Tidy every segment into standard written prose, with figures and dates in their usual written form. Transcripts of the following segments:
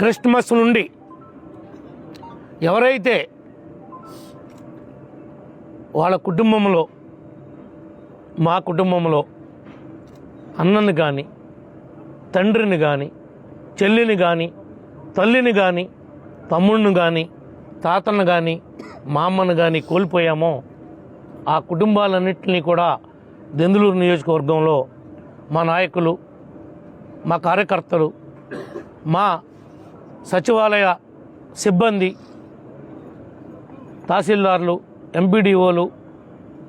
Christmas నుండి ఎవరైతే వాళ్ళ కుటుంబంలో మా కుటుంబంలో అన్నని కానీ తండ్రిని కానీ చెల్లిని కానీ తల్లిని కానీ తమ్ముడిని కానీ తాతను కానీ మా అమ్మను కానీ కోల్పోయామో ఆ కుటుంబాలన్నింటినీ కూడా దెందులూరు నియోజకవర్గంలో మా నాయకులు, మా కార్యకర్తలు, మా సచివాలయ సిబ్బంది, తహసీల్దార్లు, ఎంపీడీఓలు,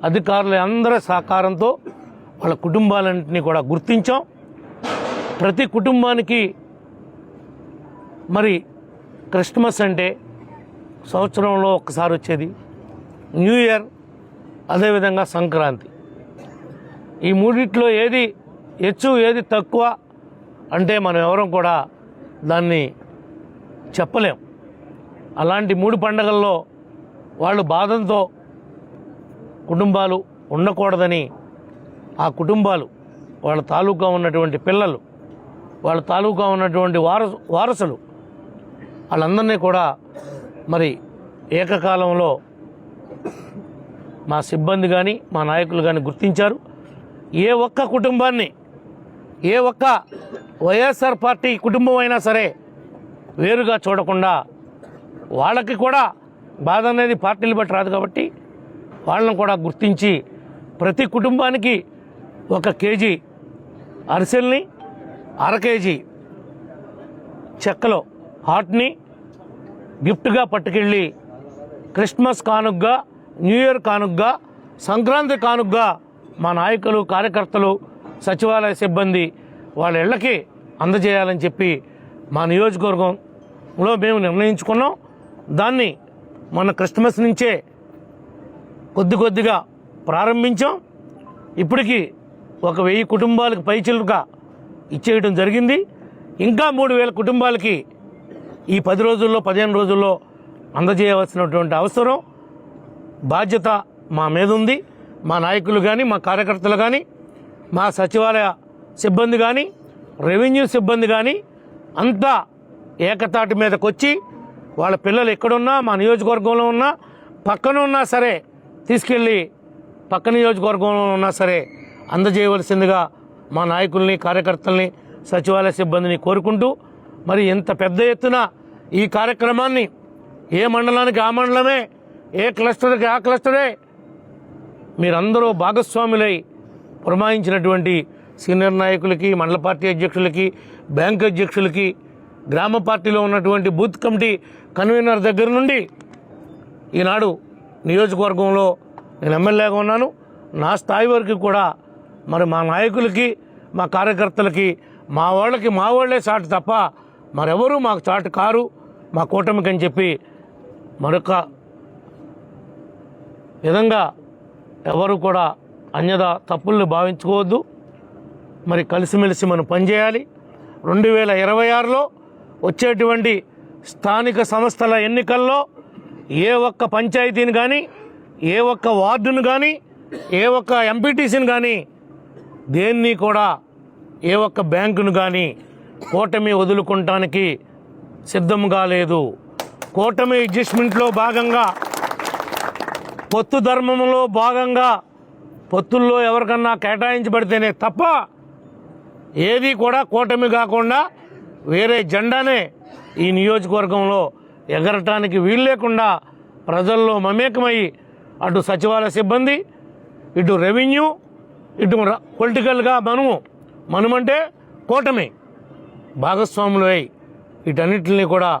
అధికారులు అందరి సహకారంతో వాళ్ళ కుటుంబాలన్నింటినీ కూడా గుర్తించాం. ప్రతి కుటుంబానికి మరి క్రిస్మస్ అంటే సంవత్సరంలో ఒక్కసారి వచ్చేది, న్యూ ఇయర్, అదేవిధంగా సంక్రాంతి. ఈ మూడిట్లో ఏది హెచ్చు ఏది తక్కువ అంటే మనం ఎవరం కూడా దాన్ని చెప్పలేం. అలాంటి 3 పండుగల్లో వాళ్ళు బాధంతో కుటుంబాలు ఉండకూడదని ఆ కుటుంబాలు వాళ్ళ తాలూకా ఉన్నటువంటి పిల్లలు, వాళ్ళ తాలూకా ఉన్నటువంటి వారసులు వాళ్ళందరినీ కూడా మరి ఏకకాలంలో మా సిబ్బంది కానీ మా నాయకులు కానీ గుర్తించారు. ఏ ఒక్క కుటుంబాన్ని, ఏ ఒక్క వైఎస్ఆర్ పార్టీ కుటుంబం అయినా సరే వేరుగా చూడకుండా వాళ్ళకి కూడా బాధ అనేది పార్టీలు బట్టి రాదు కాబట్టి వాళ్ళని కూడా గుర్తించి ప్రతి కుటుంబానికి 1 కేజీ అరిసెల్ని, 1/2 కేజీ చెక్కలో హాట్ని గిఫ్ట్గా పట్టుకెళ్ళి క్రిస్మస్ కానుగ్గా, న్యూ ఇయర్ కానుగ్గా, సంక్రాంతి కానుగ్గా మా నాయకులు, కార్యకర్తలు, సచివాలయ సిబ్బంది వాళ్ళ ఇళ్ళకి అందజేయాలని చెప్పి మా నియోజకవర్గంలో మేము నిర్ణయించుకున్నాం. దాన్ని మన క్రిస్మస్ నుంచే కొద్దిగా ప్రారంభించాం. ఇప్పటికీ 1000 కుటుంబాలకు పైచిలుగా ఇచ్చేయడం జరిగింది. ఇంకా 3000 కుటుంబాలకి ఈ 10 రోజుల్లో 15 రోజుల్లో అందజేయవలసినటువంటి అవసరం, బాధ్యత మా మీద ఉంది. మా నాయకులు కానీ, మా కార్యకర్తలు కానీ, మా సచివాలయ సిబ్బంది కానీ, రెవెన్యూ సిబ్బంది కానీ అంతా ఏకతాటి మీదకి వచ్చి వాళ్ళ పిల్లలు ఎక్కడున్నా, మా నియోజకవర్గంలో ఉన్నా, పక్కన ఉన్నా సరే తీసుకెళ్ళి పక్క నియోజకవర్గంలో ఉన్నా సరే అందజేయవలసిందిగా మా నాయకుల్ని, కార్యకర్తల్ని, సచివాలయ సిబ్బందిని కోరుకుంటూ, మరి ఎంత పెద్ద ఎత్తున ఈ కార్యక్రమాన్ని ఏ మండలానికి ఆ మండలమే, ఏ క్లస్టర్కి ఆ క్లస్టరే మీరందరూ భాగస్వాములై పురమాయించినటువంటి సీనియర్ నాయకులకి, మండల పార్టీ అధ్యక్షులకి, బ్యాంక్ అధ్యక్షులకి, గ్రామ పార్టీలో ఉన్నటువంటి బూత్ కమిటీ కన్వీనర్ దగ్గర నుండి ఈనాడు నియోజకవర్గంలో నేను ఎమ్మెల్యేగా ఉన్నాను. నా స్థాయి వరకు కూడా మరి మా నాయకులకి, మా కార్యకర్తలకి, మా వాళ్ళే చాటు తప్ప మరెవరూ మాకు చాటు కారు మా కూటమికి అని చెప్పి మరొక విధంగా ఎవరు కూడా అన్యదా తప్పుల్ని భావించుకోవద్దు. మరి కలిసిమెలిసి మనం పనిచేయాలి. 2026లో వచ్చేటువంటి స్థానిక సంస్థల ఎన్నికల్లో ఏ ఒక్క పంచాయతీని కానీ, ఏ ఒక్క వార్డును కానీ, ఏ ఒక్క ఎంపీటీసీని కానీ, దేన్ని కూడా ఏ ఒక్క బ్యాంకును కానీ కూటమి వదులుకుంటానికి సిద్ధంగా లేదు. కూటమి అడ్జస్ట్మెంట్లో భాగంగా, పొత్తు ధర్మంలో భాగంగా పొత్తుల్లో ఎవరికన్నా కేటాయించబడితేనే తప్ప ఏది కూడా కూటమి కాకుండా వేరే జెండానే ఈ నియోజకవర్గంలో ఎగరటానికి వీలు లేకుండా ప్రజల్లో మమేకమై అటు సచివాలయ సిబ్బంది, ఇటు రెవెన్యూ, ఇటు పొలిటికల్గా మనమంటే కూటమి భాగస్వాములు అయి వీటన్నిటిని కూడా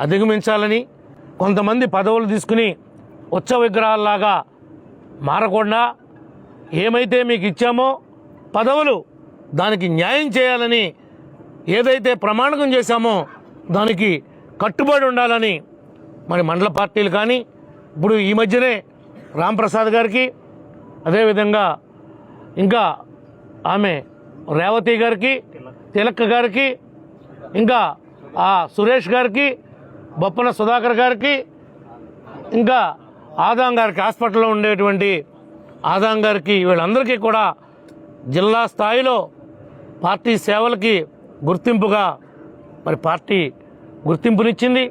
అధిగమించాలని, కొంతమంది పదవులు తీసుకుని ఉత్సవ విగ్రహాల్లాగా మారకుండా ఏమైతే మీకు ఇచ్చామో పదవులు దానికి న్యాయం చేయాలని, ఏదైతే ప్రమాణకం చేశామో దానికి కట్టుబడి ఉండాలని మరి మండల పార్టీలు కానీ, ఇప్పుడు ఈ మధ్యనే రాంప్రసాద్ గారికి, అదేవిధంగా ఇంకా ఆమె రేవతి గారికి, తిలక్ గారికి, ఇంకా సురేష్ గారికి, బొప్పన సుధాకర్ గారికి, ఇంకా ఆదాం గారికి, హాస్పిటల్లో ఉండేటువంటి ఆదాం గారికి, వీళ్ళందరికీ కూడా జిల్లా స్థాయిలో పార్టీ సేవలకి గుర్తింపుగా మరి పార్టీ గుర్తింపునిచ్చింది.